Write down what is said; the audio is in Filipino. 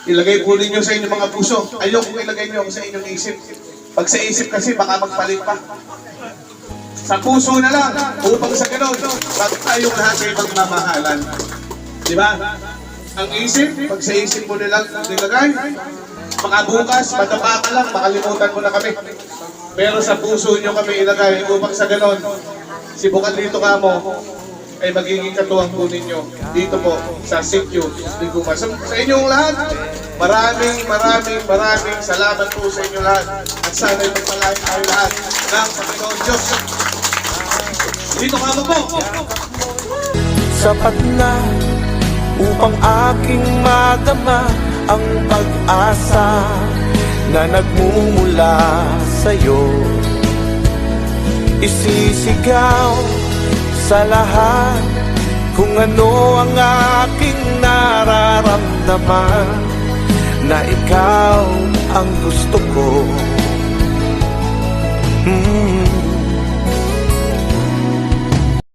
Ilagay po ninyo sa inyong mga puso. Ayoko ilagay nyo sa inyong isip. Pag sa isip kasi, baka magpalit pa. Sa puso na lang, upang sa ganon, bago tayong lahat ay magmamahalan. Di ba? Ang isip, pag sa isip mo nilang nilagay, baka bukas, matapa ka lang, makalimutan mo na kami. Pero sa puso nyo kami ilagay, upang sa ganon, si Bukal dito ka mo, ay magiging katuwang po ninyo dito po sa Sikyo Liguma. Sa inyong lahat, maraming salamat po sa inyong lahat. At sana ipagpalain tayo lahat ng Panginoon Diyos. Dito ka mo po. Sapat na upang aking madama ang pag-asa na nagmumula sa'yo. Isisigaw sa lahat kung ano ang aking nararamdaman, na ikaw ang gusto ko.